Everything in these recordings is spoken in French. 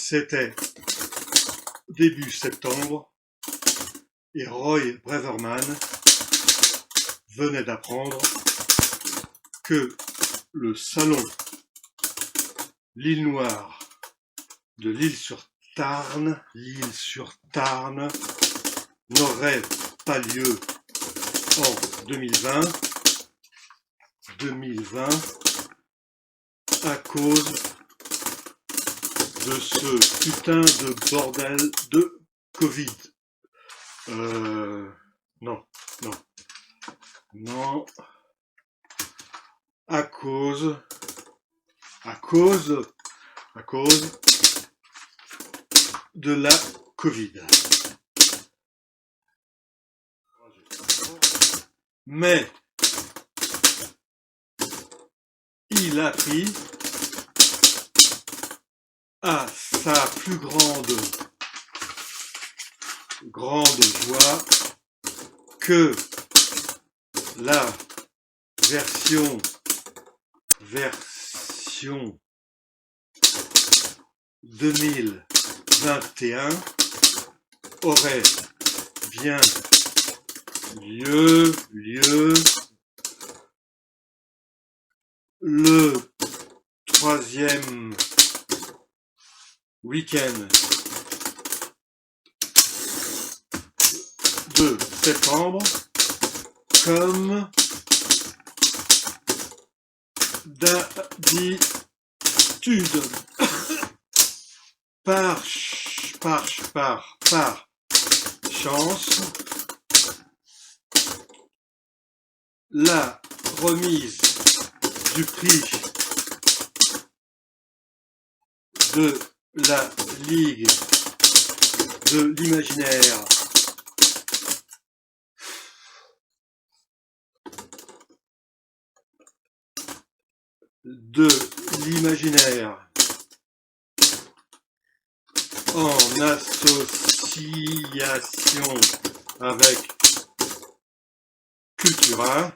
C'était début septembre et Roy Braverman venait d'apprendre que le salon L'île Noire de l'Isle-sur-Tarn n'aurait pas lieu en 2020 à cause de ce putain de bordel de Covid. Non. À cause de la Covid. Mais il a pris à sa plus grande joie que la version 2021 aurait bien lieu le 3e week-end de septembre comme d'habitude. Par chance, la remise du prix de la Ligue de l'Imaginaire en association avec Cultura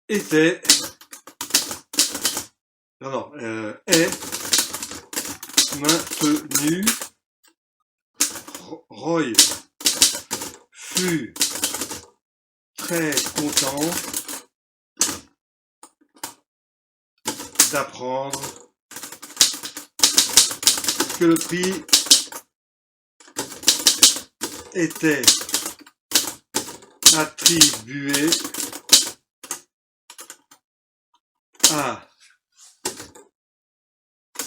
est maintenu. Roy fut très content d'apprendre que le prix était attribué à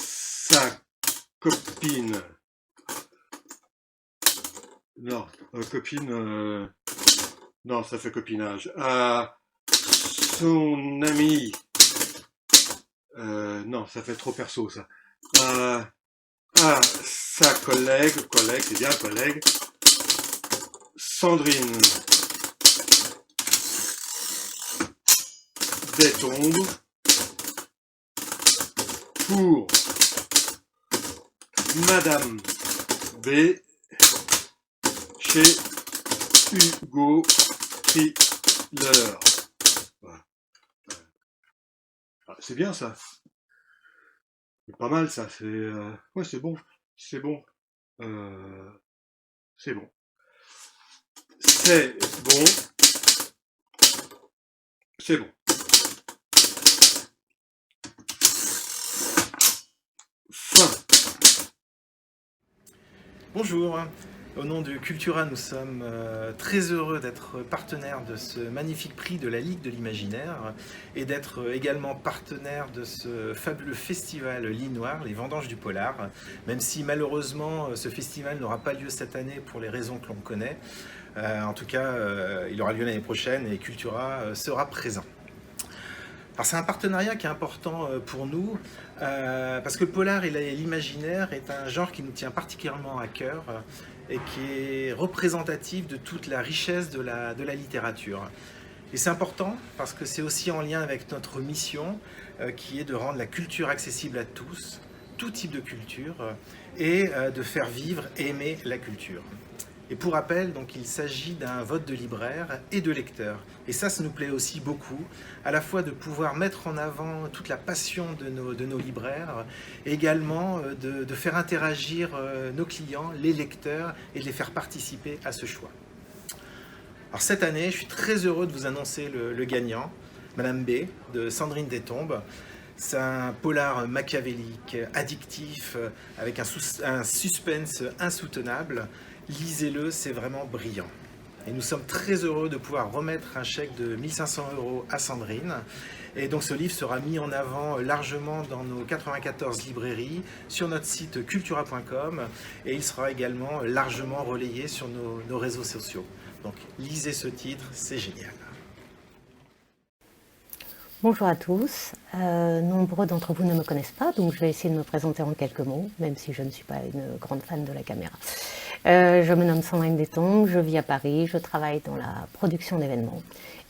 sa copine. Non, ça fait copinage. À son ami. Non, ça fait trop perso, ça. À sa collègue, c'est bien collègue, Sandrine Détombe, pour Madame B chez Hugo Thriller. Voilà. C'est bien ça. C'est pas mal ça. Ouais, c'est bon. C'est bon. C'est bon. C'est bon. C'est bon. Fin. Bonjour, au nom de Cultura, nous sommes très heureux d'être partenaires de ce magnifique prix de la Ligue de l'Imaginaire et d'être également partenaires de ce fabuleux festival L'Île Noire, les Vendanges du Polar, même si malheureusement ce festival n'aura pas lieu cette année pour les raisons que l'on connaît. En tout cas, il aura lieu l'année prochaine et Cultura sera présent. Alors c'est un partenariat qui est important pour nous parce que le polar et l'imaginaire est un genre qui nous tient particulièrement à cœur et qui est représentatif de toute la richesse de la littérature. Et c'est important parce que c'est aussi en lien avec notre mission qui est de rendre la culture accessible à tous, tout type de culture, et de faire vivre et aimer la culture. Et pour rappel, donc, il s'agit d'un vote de libraires et de lecteurs. Et ça nous plaît aussi beaucoup, à la fois de pouvoir mettre en avant toute la passion de nos libraires, et également de faire interagir nos clients, les lecteurs, et de les faire participer à ce choix. Alors cette année, je suis très heureux de vous annoncer le gagnant, Madame B, de Sandrine Détombe. C'est un polar machiavélique, addictif, avec un suspense insoutenable. Lisez-le, c'est vraiment brillant. Et nous sommes très heureux de pouvoir remettre un chèque de 1 500 € à Sandrine. Et donc ce livre sera mis en avant largement dans nos 94 librairies, sur notre site cultura.com, et il sera également largement relayé sur nos réseaux sociaux. Donc lisez ce titre, c'est génial. Bonjour à tous. Nombreux d'entre vous ne me connaissent pas, donc je vais essayer de me présenter en quelques mots, même si je ne suis pas une grande fan de la caméra. Je me nomme Sandrine Détombe, je vis à Paris, je travaille dans la production d'événements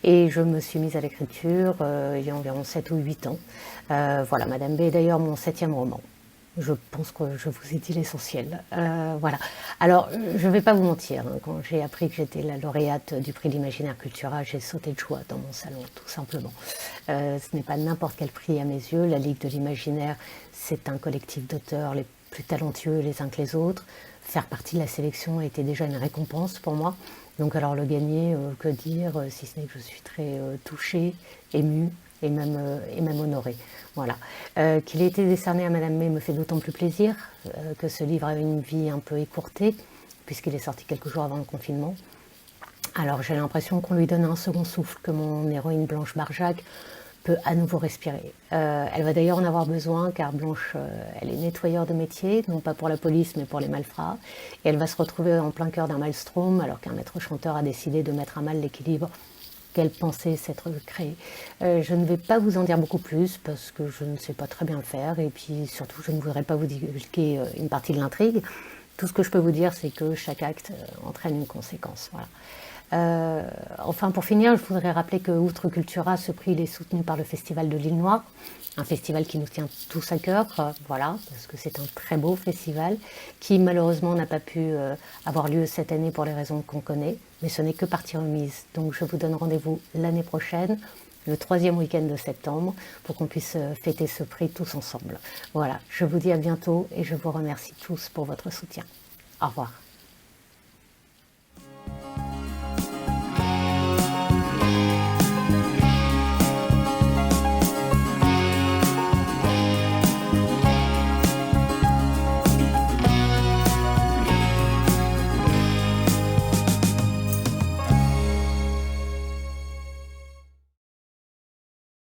et je me suis mise à l'écriture il y a environ 7 ou 8 ans. Voilà, Madame B est d'ailleurs mon 7e roman. Je pense que je vous ai dit l'essentiel. Voilà. Alors, je ne vais pas vous mentir, hein, quand j'ai appris que j'étais la lauréate du prix de l'imaginaire Cultura, j'ai sauté de joie dans mon salon, tout simplement. Ce n'est pas n'importe quel prix à mes yeux. La Ligue de l'imaginaire, c'est un collectif d'auteurs les plus talentueux les uns que les autres. Faire partie de la sélection était déjà une récompense pour moi. Donc alors le gagner, que dire, si ce n'est que je suis très touchée, émue, et même honorée. Voilà. Qu'il ait été décerné à Madame May me fait d'autant plus plaisir que ce livre a une vie un peu écourtée, puisqu'il est sorti quelques jours avant le confinement. Alors j'ai l'impression qu'on lui donne un second souffle, que mon héroïne Blanche Barjac peut à nouveau respirer. Elle va d'ailleurs en avoir besoin, car Blanche, elle est nettoyeur de métier, non pas pour la police, mais pour les malfrats. Et elle va se retrouver en plein cœur d'un maelstrom, alors qu'un maître chanteur a décidé de mettre à mal l'équilibre qu'elle pensait s'être créée. Je ne vais pas vous en dire beaucoup plus, parce que je ne sais pas très bien le faire, et puis surtout, je ne voudrais pas vous divulguer une partie de l'intrigue. Tout ce que je peux vous dire, c'est que chaque acte entraîne une conséquence. Voilà. Enfin, pour finir, je voudrais rappeler que Outre Cultura, ce prix il est soutenu par le Festival de l'Île Noire, un festival qui nous tient tous à cœur, voilà, parce que c'est un très beau festival qui malheureusement n'a pas pu avoir lieu cette année pour les raisons qu'on connaît, mais ce n'est que partie remise. Donc je vous donne rendez-vous l'année prochaine, le 3e week-end de septembre, pour qu'on puisse fêter ce prix tous ensemble. Voilà, je vous dis à bientôt et je vous remercie tous pour votre soutien. Au revoir.